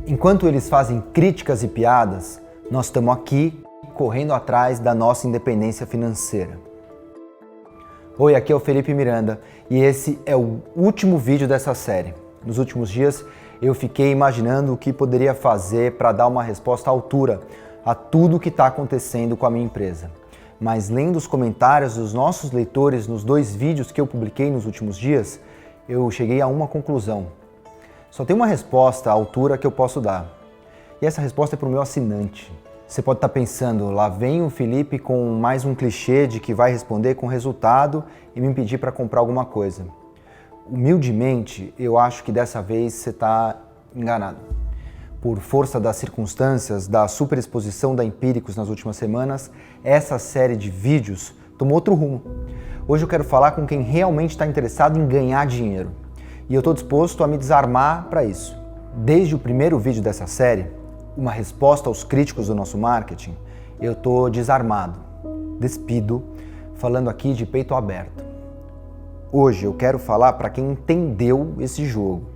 Enquanto eles fazem críticas e piadas, nós estamos aqui correndo atrás da nossa independência financeira. Oi, aqui é o Felipe Miranda e esse é o último vídeo dessa série. Nos últimos dias eu fiquei imaginando o que poderia fazer para dar uma resposta à altura a tudo o que está acontecendo com a minha empresa. Mas lendo os comentários dos nossos leitores nos 2 vídeos que eu publiquei nos últimos dias, eu cheguei a uma conclusão. Só tem uma resposta à altura que eu posso dar. E essa resposta é para o meu assinante. Você pode estar pensando, lá vem o Felipe com mais um clichê de que vai responder com resultado e me pedir para comprar alguma coisa. Humildemente, eu acho que dessa vez você está enganado. Por força das circunstâncias, da superexposição da Empíricos nas últimas semanas, essa série de vídeos tomou outro rumo. Hoje eu quero falar com quem realmente está interessado em ganhar dinheiro. E eu estou disposto a me desarmar para isso. Desde o primeiro vídeo dessa série, uma resposta aos críticos do nosso marketing, eu estou desarmado, despido, falando aqui de peito aberto. Hoje eu quero falar para quem entendeu esse jogo.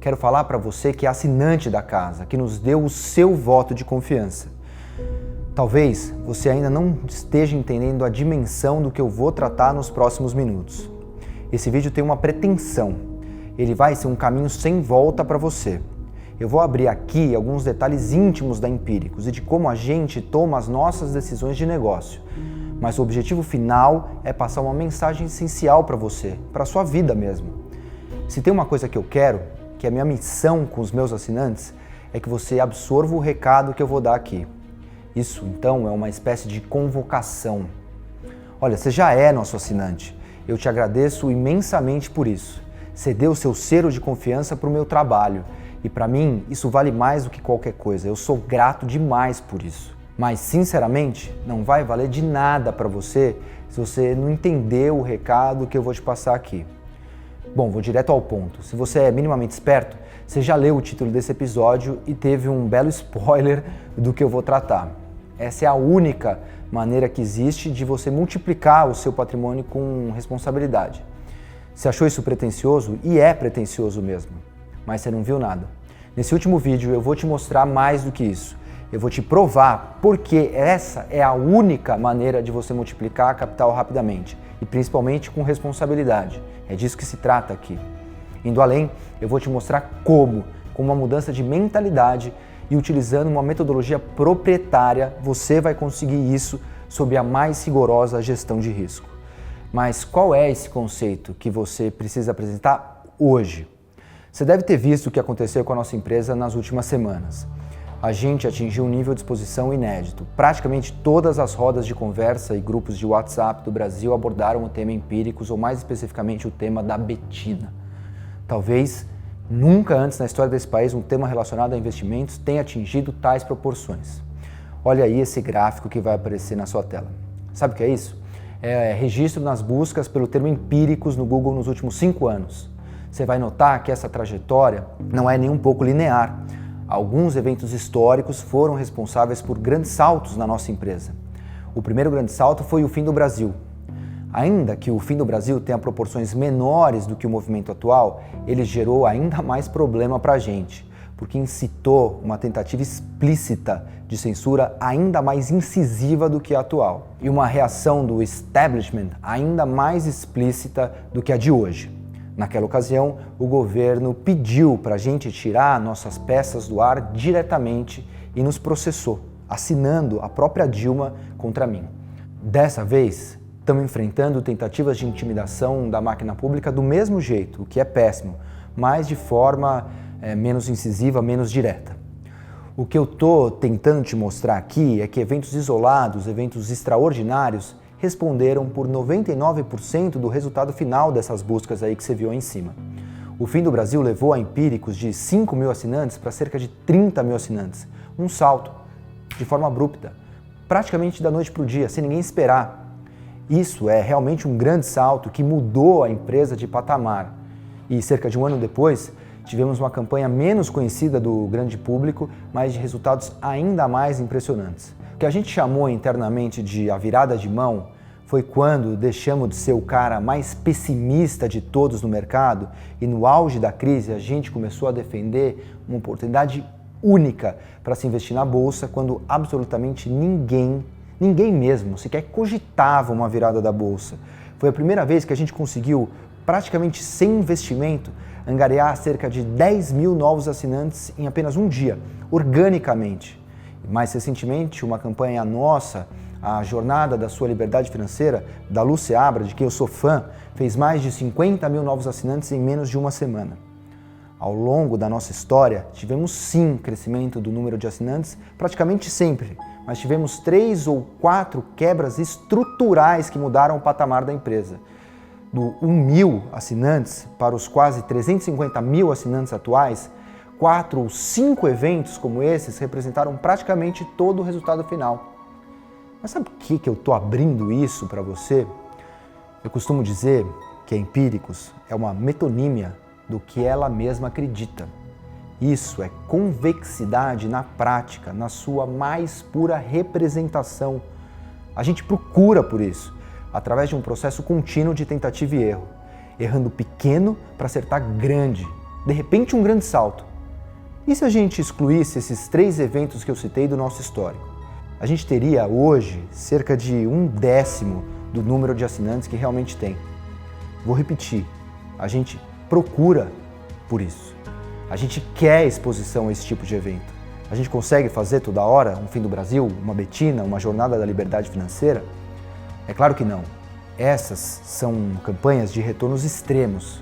Quero falar para você que é assinante da casa, que nos deu o seu voto de confiança. Talvez você ainda não esteja entendendo a dimensão do que eu vou tratar nos próximos minutos. Esse vídeo tem uma pretensão. Ele vai ser um caminho sem volta para você. Eu vou abrir aqui alguns detalhes íntimos da Empíricos e de como a gente toma as nossas decisões de negócio. Mas o objetivo final é passar uma mensagem essencial para você, para a sua vida mesmo. Se tem uma coisa que eu quero, que é a minha missão com os meus assinantes, é que você absorva o recado que eu vou dar aqui. Isso, então, é uma espécie de convocação. Olha, você já é nosso assinante. Eu te agradeço imensamente por isso. Você deu seu selo de confiança para o meu trabalho. E para mim, isso vale mais do que qualquer coisa. Eu sou grato demais por isso. Mas, sinceramente, não vai valer de nada para você se você não entender o recado que eu vou te passar aqui. Bom, vou direto ao ponto. Se você é minimamente esperto, você já leu o título desse episódio e teve um belo spoiler do que eu vou tratar. Essa é a única maneira que existe de você multiplicar o seu patrimônio com responsabilidade. Você achou isso pretensioso? E é pretensioso mesmo. Mas você não viu nada. Nesse último vídeo eu vou te mostrar mais do que isso. Eu vou te provar porque essa é a única maneira de você multiplicar capital rapidamente e principalmente com responsabilidade. É disso que se trata aqui. Indo além, eu vou te mostrar como, com uma mudança de mentalidade e utilizando uma metodologia proprietária, você vai conseguir isso sob a mais rigorosa gestão de risco. Mas qual é esse conceito que você precisa apresentar hoje? Você deve ter visto o que aconteceu com a nossa empresa nas últimas semanas. A gente atingiu um nível de exposição inédito. Praticamente todas as rodas de conversa e grupos de WhatsApp do Brasil abordaram o tema Empíricos, ou mais especificamente o tema da Betina. Talvez nunca antes na história desse país um tema relacionado a investimentos tenha atingido tais proporções. Olha aí esse gráfico que vai aparecer na sua tela. Sabe o que é isso? É registro nas buscas pelo termo Empíricos no Google nos últimos 5 anos. Você vai notar que essa trajetória não é nem um pouco linear. Alguns eventos históricos foram responsáveis por grandes saltos na nossa empresa. O primeiro grande salto foi o fim do Brasil. Ainda que o fim do Brasil tenha proporções menores do que o movimento atual, ele gerou ainda mais problema para a gente, porque incitou uma tentativa explícita de censura ainda mais incisiva do que a atual, e uma reação do establishment ainda mais explícita do que a de hoje. Naquela ocasião, o governo pediu para a gente tirar nossas peças do ar diretamente e nos processou, assinando a própria Dilma contra mim. Dessa vez, estamos enfrentando tentativas de intimidação da máquina pública do mesmo jeito, o que é péssimo, mas de forma menos incisiva, menos direta. O que eu estou tentando te mostrar aqui é que eventos isolados, eventos extraordinários, responderam por 99% do resultado final dessas buscas aí que você viu aí em cima. O fim do Brasil levou a Empíricos de 5 mil assinantes para cerca de 30 mil assinantes. Um salto, de forma abrupta, praticamente da noite para o dia, sem ninguém esperar. Isso é realmente um grande salto que mudou a empresa de patamar. E cerca de um ano depois, tivemos uma campanha menos conhecida do grande público, mas de resultados ainda mais impressionantes. O que a gente chamou internamente de a virada de mão foi quando deixamos de ser o cara mais pessimista de todos no mercado e no auge da crise a gente começou a defender uma oportunidade única para se investir na bolsa quando absolutamente ninguém mesmo sequer cogitava uma virada da bolsa. Foi a primeira vez que a gente conseguiu, praticamente sem investimento, angariar cerca de 10 mil novos assinantes em apenas um dia, organicamente. Mais recentemente, uma campanha nossa, a Jornada da Sua Liberdade Financeira, da Lu Seabra, de quem eu sou fã, fez mais de 50 mil novos assinantes em menos de uma semana. Ao longo da nossa história, tivemos sim crescimento do número de assinantes praticamente sempre, mas tivemos 3 ou 4 quebras estruturais que mudaram o patamar da empresa. Do 1.000 assinantes para os quase 350 mil assinantes atuais, 4 ou 5 eventos como esses representaram praticamente todo o resultado final. Mas sabe por que eu estou abrindo isso para você? Eu costumo dizer que a Empíricos é uma metonímia do que ela mesma acredita. Isso é convexidade na prática, na sua mais pura representação. A gente procura por isso, através de um processo contínuo de tentativa e erro, errando pequeno para acertar grande, de repente um grande salto. E se a gente excluísse esses 3 eventos que eu citei do nosso histórico? A gente teria hoje cerca de 1/10 do número de assinantes que realmente tem. Vou repetir, a gente procura por isso. A gente quer exposição a esse tipo de evento. A gente consegue fazer toda hora um Fim do Brasil, uma Betina, uma Jornada da Liberdade Financeira? É claro que não. Essas são campanhas de retornos extremos.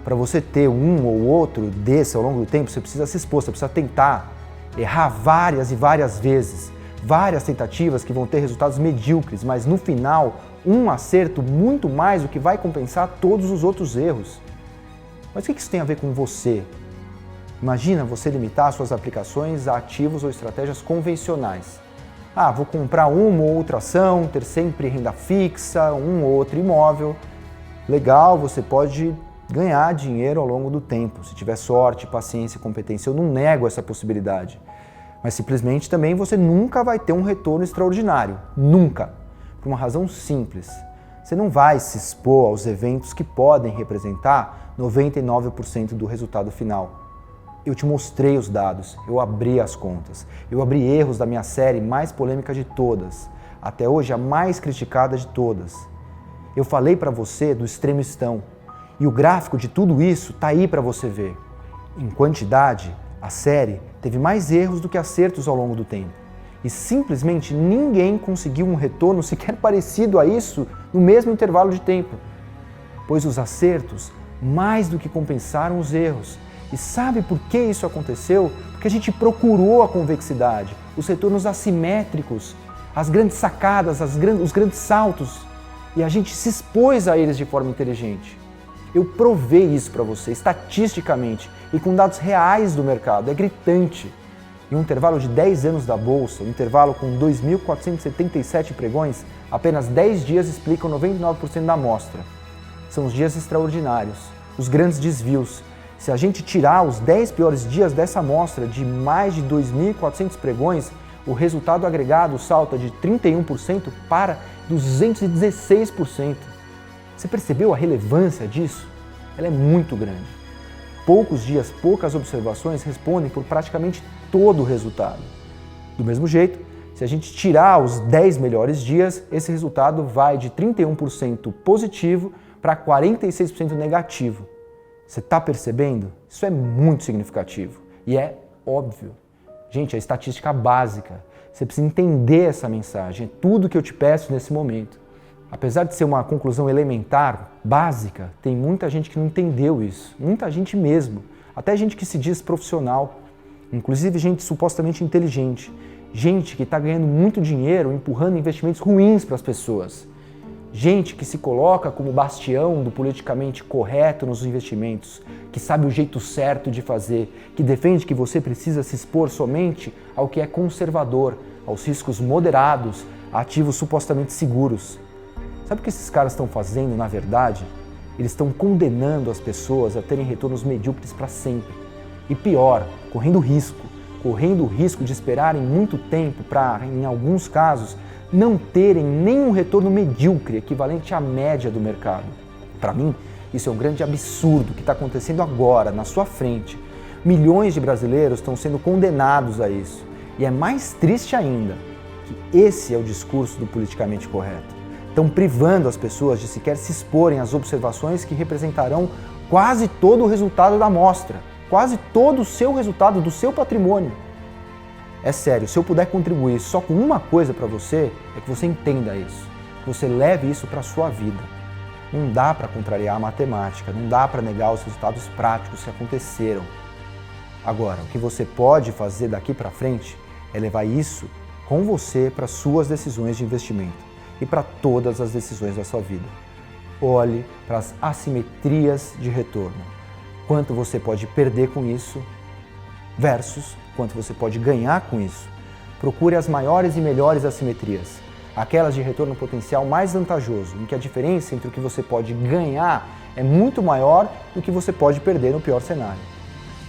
Para você ter um ou outro desse ao longo do tempo, você precisa se expor, você precisa tentar, errar várias e várias vezes, várias tentativas que vão ter resultados medíocres, mas no final, um acerto muito mais do que vai compensar todos os outros erros. Mas o que isso tem a ver com você? Imagina você limitar suas aplicações a ativos ou estratégias convencionais. Vou comprar uma ou outra ação, ter sempre renda fixa, um ou outro imóvel. Legal, você pode ganhar dinheiro ao longo do tempo, se tiver sorte, paciência e competência. Eu não nego essa possibilidade. Mas simplesmente também você nunca vai ter um retorno extraordinário. Nunca. Por uma razão simples. Você não vai se expor aos eventos que podem representar 99% do resultado final. Eu te mostrei os dados, eu abri as contas, eu abri erros da minha série mais polêmica de todas, até hoje a mais criticada de todas. Eu falei para você do extremistão e o gráfico de tudo isso tá aí para você ver. Em quantidade, a série teve mais erros do que acertos ao longo do tempo e simplesmente ninguém conseguiu um retorno sequer parecido a isso no mesmo intervalo de tempo, pois os acertos mais do que compensaram os erros. E sabe por que isso aconteceu? Porque a gente procurou a convexidade, os retornos assimétricos, as grandes sacadas, os grandes saltos, e a gente se expôs a eles de forma inteligente. Eu provei isso para você, estatisticamente, e com dados reais do mercado, é gritante. Em um intervalo de 10 anos da Bolsa, um intervalo com 2.477 pregões, apenas 10 dias explicam 99% da amostra. São os dias extraordinários, os grandes desvios. Se a gente tirar os 10 piores dias dessa amostra de mais de 2.400 pregões, o resultado agregado salta de 31% para 216%. Você percebeu a relevância disso? Ela é muito grande. Poucos dias, poucas observações respondem por praticamente todo o resultado. Do mesmo jeito, se a gente tirar os 10 melhores dias, esse resultado vai de 31% positivo para 46% negativo. Você está percebendo? Isso é muito significativo e é óbvio. Gente, é estatística básica. Você precisa entender essa mensagem. É tudo que eu te peço nesse momento. Apesar de ser uma conclusão elementar, básica, tem muita gente que não entendeu isso. Muita gente mesmo. Até gente que se diz profissional. Inclusive gente supostamente inteligente. Gente que está ganhando muito dinheiro empurrando investimentos ruins para as pessoas. Gente que se coloca como bastião do politicamente correto nos investimentos, que sabe o jeito certo de fazer, que defende que você precisa se expor somente ao que é conservador, aos riscos moderados, a ativos supostamente seguros. Sabe o que esses caras estão fazendo, na verdade? Eles estão condenando as pessoas a terem retornos medíocres para sempre. E pior, correndo o risco de esperarem muito tempo para, em alguns casos, não terem nenhum retorno medíocre equivalente à média do mercado. Para mim, isso é um grande absurdo que está acontecendo agora, na sua frente. Milhões de brasileiros estão sendo condenados a isso. E é mais triste ainda que esse é o discurso do politicamente correto. Estão privando as pessoas de sequer se exporem às observações que representarão quase todo o resultado da amostra, quase todo o seu resultado do seu patrimônio. É sério, se eu puder contribuir só com uma coisa para você, é que você entenda isso, que você leve isso para a sua vida. Não dá para contrariar a matemática, não dá para negar os resultados práticos que aconteceram. Agora, o que você pode fazer daqui para frente é levar isso com você para suas decisões de investimento e para todas as decisões da sua vida. Olhe para as assimetrias de retorno. Quanto você pode perder com isso versus quanto você pode ganhar com isso. Procure as maiores e melhores assimetrias, aquelas de retorno potencial mais vantajoso, em que a diferença entre o que você pode ganhar é muito maior do que você pode perder no pior cenário.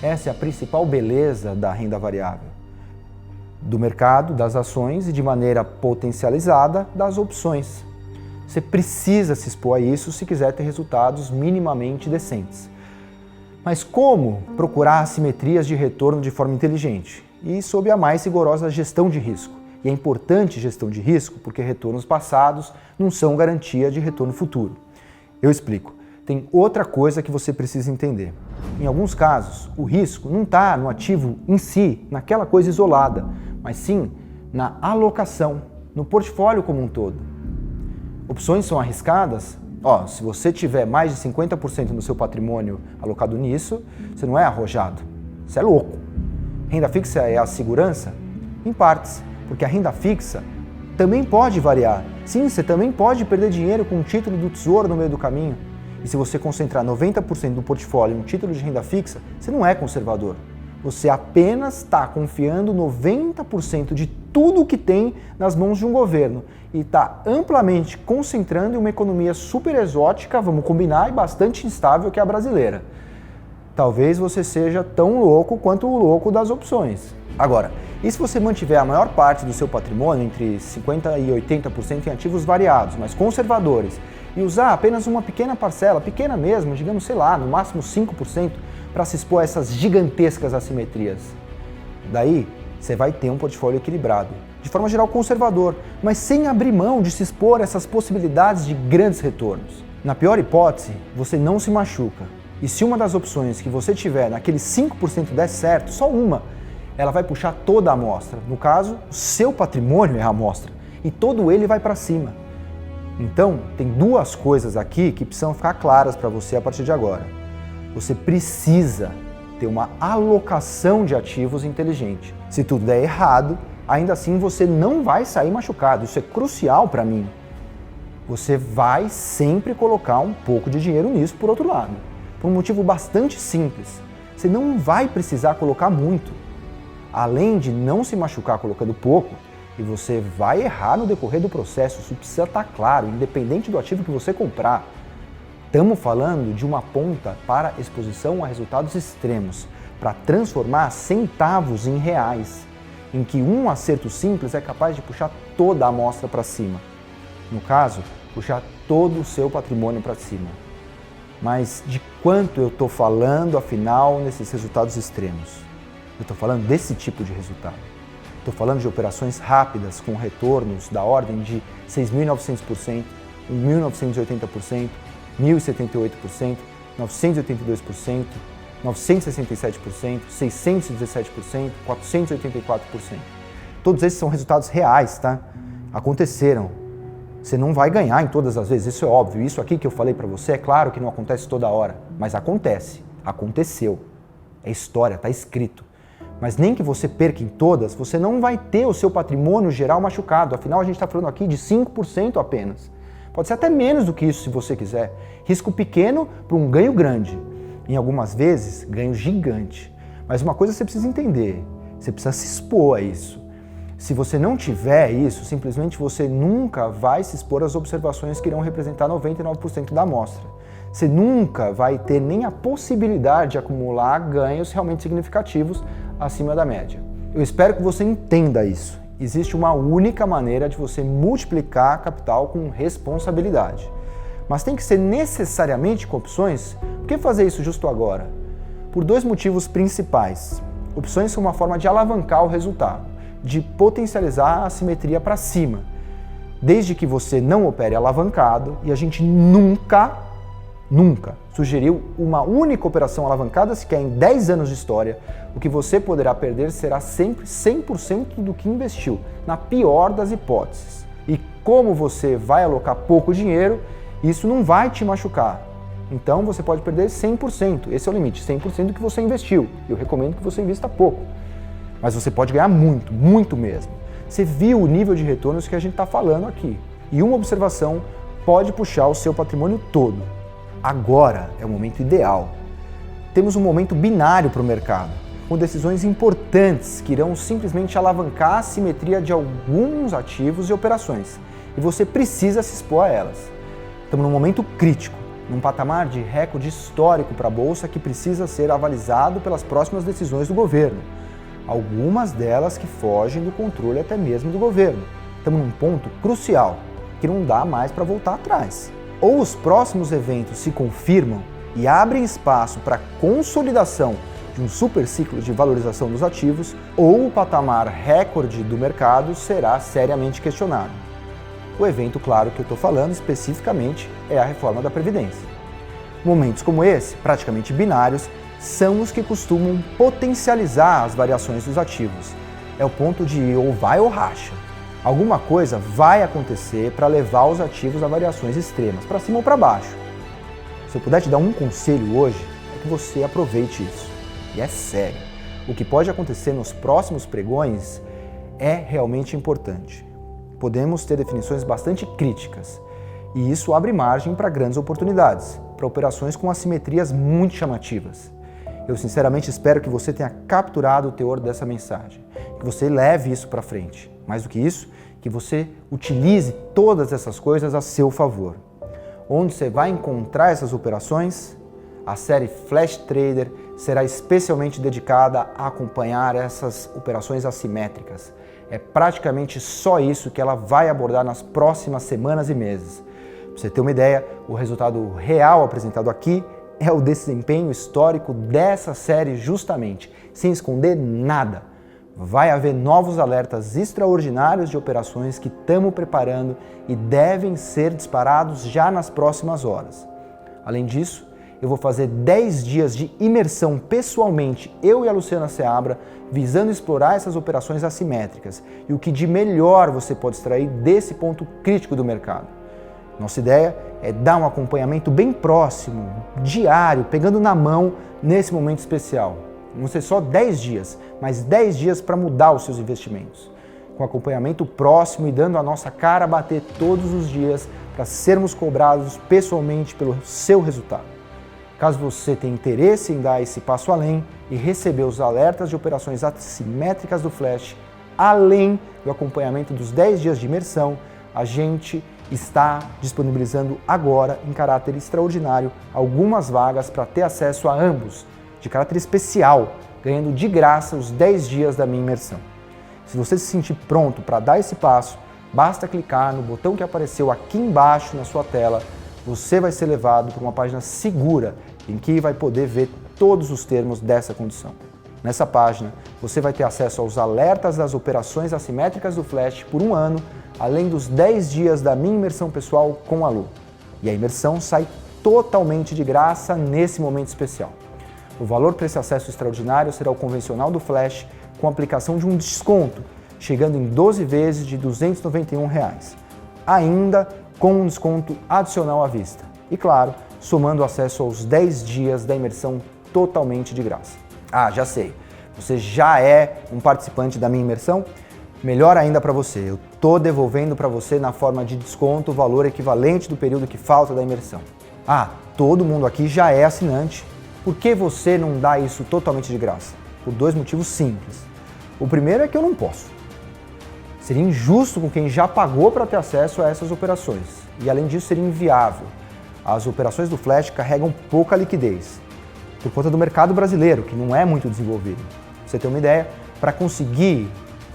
Essa é a principal beleza da renda variável, do mercado, das ações e, de maneira potencializada, das opções. Você precisa se expor a isso se quiser ter resultados minimamente decentes. Mas como procurar assimetrias de retorno de forma inteligente? E sob a mais rigorosa gestão de risco. E é importante gestão de risco porque retornos passados não são garantia de retorno futuro. Eu explico. Tem outra coisa que você precisa entender. Em alguns casos, o risco não está no ativo em si, naquela coisa isolada, mas sim na alocação, no portfólio como um todo. Opções são arriscadas? Se você tiver mais de 50% no seu patrimônio alocado nisso, você não é arrojado, você é louco. Renda fixa é a segurança? Em partes, porque a renda fixa também pode variar. Sim, você também pode perder dinheiro com um título do Tesouro no meio do caminho. E se você concentrar 90% do portfólio em um título de renda fixa, você não é conservador. Você apenas está confiando 90% de tudo o que tem nas mãos de um governo e está amplamente concentrando em uma economia super exótica, vamos combinar, e bastante instável que é a brasileira. Talvez você seja tão louco quanto o louco das opções. Agora, e se você mantiver a maior parte do seu patrimônio, entre 50% e 80% em ativos variados, mas conservadores, e usar apenas uma pequena parcela, pequena mesmo, digamos, sei lá, no máximo 5%, para se expor a essas gigantescas assimetrias? Daí, você vai ter um portfólio equilibrado, de forma geral conservador, mas sem abrir mão de se expor a essas possibilidades de grandes retornos. Na pior hipótese, você não se machuca. E se uma das opções que você tiver naqueles 5% der certo, só uma, ela vai puxar toda a amostra. No caso, o seu patrimônio é a amostra, e todo ele vai para cima. Então, tem duas coisas aqui que precisam ficar claras para você a partir de agora. Você precisa ter uma alocação de ativos inteligente. Se tudo der errado, ainda assim você não vai sair machucado. Isso é crucial para mim. Você vai sempre colocar um pouco de dinheiro nisso por outro lado. Por um motivo bastante simples. Você não vai precisar colocar muito. Além de não se machucar colocando pouco, e você vai errar no decorrer do processo, isso precisa estar claro, independente do ativo que você comprar. Estamos falando de uma ponta para exposição a resultados extremos, para transformar centavos em reais, em que um acerto simples é capaz de puxar toda a amostra para cima. No caso, puxar todo o seu patrimônio para cima. Mas de quanto eu estou falando, afinal, nesses resultados extremos? Eu estou falando desse tipo de resultado. Estou falando de operações rápidas com retornos da ordem de 6.900%, 1.980%, 1.078%, 982%, 967%, 617%, 484%. Todos esses são resultados reais, tá? Aconteceram. Você não vai ganhar em todas as vezes, isso é óbvio. Isso aqui que eu falei para você, é claro que não acontece toda hora, mas acontece, aconteceu. É história, está escrito. Mas nem que você perca em todas, você não vai ter o seu patrimônio geral machucado. Afinal, a gente está falando aqui de 5% apenas. Pode ser até menos do que isso, se você quiser. Risco pequeno para um ganho grande. Em algumas vezes, ganho gigante. Mas uma coisa você precisa entender, você precisa se expor a isso. Se você não tiver isso, simplesmente você nunca vai se expor às observações que irão representar 99% da amostra. Você nunca vai ter nem a possibilidade de acumular ganhos realmente significativos acima da média. Eu espero que você entenda isso. Existe uma única maneira de você multiplicar capital com responsabilidade. Mas tem que ser necessariamente com opções. Por que fazer isso justo agora? por dois motivos principais. Opções são uma forma de alavancar o resultado, de potencializar a assimetria para cima, desde que você não opere alavancado, e a gente nunca sugeriu uma única operação alavancada sequer em 10 anos de história. O que você poderá perder será sempre 100% do que investiu, na pior das hipóteses. E como você vai alocar pouco dinheiro, isso não vai te machucar. Então você pode perder 100%, esse é o limite, 100% do que você investiu. Eu recomendo que você invista pouco, mas você pode ganhar muito, muito mesmo. Você viu o nível de retornos que a gente está falando aqui. E uma observação pode puxar o seu patrimônio todo. Agora é o momento ideal. Temos um momento binário para o mercado, com decisões importantes que irão simplesmente alavancar a simetria de alguns ativos e operações. E você precisa se expor a elas. Estamos num momento crítico, num patamar de recorde histórico para a Bolsa que precisa ser avalizado pelas próximas decisões do governo. Algumas delas que fogem do controle até mesmo do governo. Estamos num ponto crucial, que não dá mais para voltar atrás. Ou os próximos eventos se confirmam e abrem espaço para a consolidação de um super ciclo de valorização dos ativos, ou o patamar recorde do mercado será seriamente questionado. O evento, claro, que eu estou falando especificamente é a reforma da Previdência. Momentos como esse, praticamente binários, são os que costumam potencializar as variações dos ativos. É o ponto de ou vai ou racha. Alguma coisa vai acontecer para levar os ativos a variações extremas, para cima ou para baixo. Se eu puder te dar um conselho hoje, é que você aproveite isso. E é sério. O que pode acontecer nos próximos pregões é realmente importante. Podemos ter definições bastante críticas, e isso abre margem para grandes oportunidades, para operações com assimetrias muito chamativas. Eu sinceramente espero que você tenha capturado o teor dessa mensagem, que você leve isso para frente. Mais do que isso, que você utilize todas essas coisas a seu favor. Onde você vai encontrar essas operações? A série Flash Trader será especialmente dedicada a acompanhar essas operações assimétricas. É praticamente só isso que ela vai abordar nas próximas semanas e meses. Para você ter uma ideia, o resultado real apresentado aqui é o desempenho histórico dessa série justamente, sem esconder nada. Vai haver novos alertas extraordinários de operações que estamos preparando e devem ser disparados já nas próximas horas. Além disso, eu vou fazer 10 dias de imersão pessoalmente, eu e a Luciana Seabra, visando explorar essas operações assimétricas e o que de melhor você pode extrair desse ponto crítico do mercado. Nossa ideia é dar um acompanhamento bem próximo, diário, pegando na mão nesse momento especial. Não ser só 10 dias, mas 10 dias para mudar os seus investimentos. Com acompanhamento próximo e dando a nossa cara a bater todos os dias para sermos cobrados pessoalmente pelo seu resultado. Caso você tenha interesse em dar esse passo além e receber os alertas de operações assimétricas do Flash, além do acompanhamento dos 10 dias de imersão, a gente está disponibilizando agora, em caráter extraordinário, algumas vagas para ter acesso a ambos, de caráter especial, ganhando de graça os 10 dias da minha imersão. Se você se sentir pronto para dar esse passo, basta clicar no botão que apareceu aqui embaixo na sua tela. Você vai ser levado para uma página segura em que vai poder ver todos os termos dessa condição. Nessa página, você vai ter acesso aos alertas das operações assimétricas do Flash por um ano, além dos 10 dias da minha imersão pessoal com a Lu. E a imersão sai totalmente de graça nesse momento especial. O valor para esse acesso extraordinário será o convencional do Flash, com aplicação de um desconto, chegando em 12 vezes de R$ 291, ainda com um desconto adicional à vista. E claro, somando acesso aos 10 dias da imersão totalmente de graça. Ah, já sei, você já é um participante da minha imersão? Melhor ainda para você, eu estou devolvendo para você na forma de desconto o valor equivalente do período que falta da imersão. Ah, todo mundo aqui já é assinante. Por que você não dá isso totalmente de graça? Por dois motivos simples. O primeiro é que eu não posso. Seria injusto com quem já pagou para ter acesso a essas operações. E além disso, seria inviável. As operações do Flash carregam pouca liquidez, por conta do mercado brasileiro, que não é muito desenvolvido. Pra você ter uma ideia, para conseguir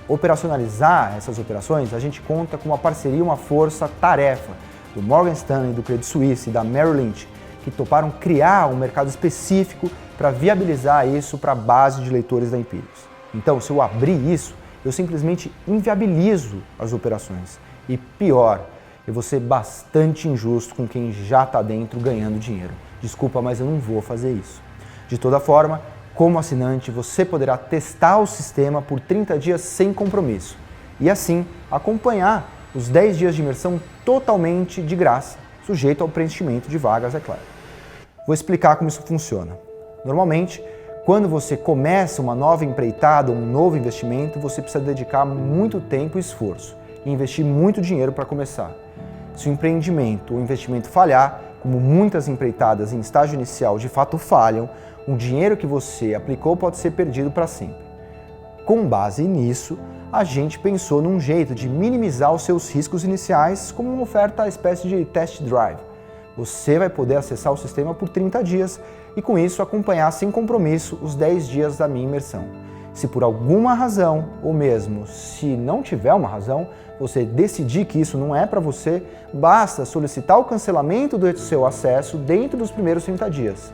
operacionalizar essas operações, a gente conta com uma parceria, uma força-tarefa do Morgan Stanley, do Credit Suisse e da Merrill Lynch, que toparam criar um mercado específico para viabilizar isso para a base de leitores da Empíricos. Então, se eu abrir isso, eu simplesmente inviabilizo as operações. E pior, eu vou ser bastante injusto com quem já está dentro ganhando dinheiro. Desculpa, mas eu não vou fazer isso. De toda forma, como assinante, você poderá testar o sistema por 30 dias sem compromisso e assim acompanhar os 10 dias de imersão totalmente de graça, sujeito ao preenchimento de vagas, é claro. Vou explicar como isso funciona. Normalmente, quando você começa uma nova empreitada, um novo investimento, você precisa dedicar muito tempo e esforço e investir muito dinheiro para começar. Se o empreendimento ou investimento falhar, como muitas empreitadas em estágio inicial de fato falham, o dinheiro que você aplicou pode ser perdido para sempre. Com base nisso, a gente pensou num jeito de minimizar os seus riscos iniciais como uma oferta espécie de test drive. Você vai poder acessar o sistema por 30 dias e com isso acompanhar sem compromisso os 10 dias da minha imersão. Se por alguma razão, ou mesmo se não tiver uma razão, você decidir que isso não é para você, basta solicitar o cancelamento do seu acesso dentro dos primeiros 30 dias.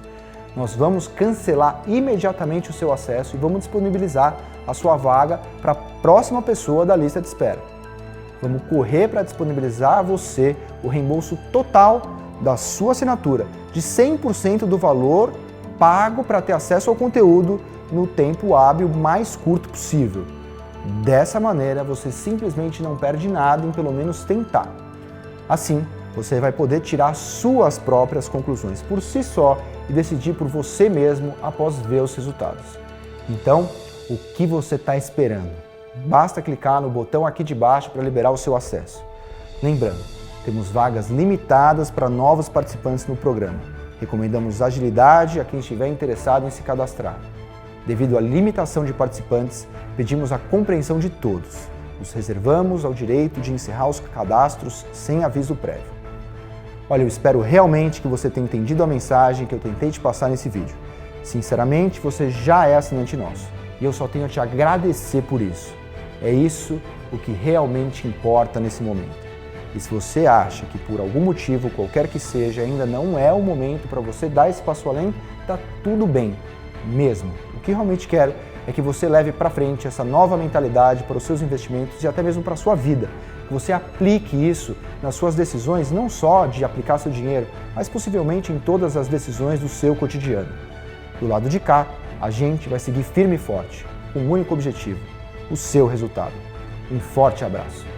Nós vamos cancelar imediatamente o seu acesso e vamos disponibilizar a sua vaga para a próxima pessoa da lista de espera. Vamos correr para disponibilizar a você o reembolso total da sua assinatura, de 100% do valor pago para ter acesso ao conteúdo no tempo hábil mais curto possível. Dessa maneira, você simplesmente não perde nada em pelo menos tentar. Assim, você vai poder tirar suas próprias conclusões por si só e decidir por você mesmo após ver os resultados. Então, o que você está esperando? Basta clicar no botão aqui de baixo para liberar o seu acesso. Lembrando, temos vagas limitadas para novos participantes no programa. Recomendamos agilidade a quem estiver interessado em se cadastrar. Devido à limitação de participantes, pedimos a compreensão de todos. Nos reservamos ao direito de encerrar os cadastros sem aviso prévio. Olha, eu espero realmente que você tenha entendido a mensagem que eu tentei te passar nesse vídeo. Sinceramente, você já é assinante nosso e eu só tenho a te agradecer por isso. É isso o que realmente importa nesse momento. E se você acha que por algum motivo, qualquer que seja, ainda não é o momento para você dar esse passo além, tá tudo bem, mesmo. O que realmente quero é que você leve para frente essa nova mentalidade para os seus investimentos e até mesmo para a sua vida. Que você aplique isso nas suas decisões, não só de aplicar seu dinheiro, mas possivelmente em todas as decisões do seu cotidiano. Do lado de cá, a gente vai seguir firme e forte, com um único objetivo, o seu resultado. Um forte abraço.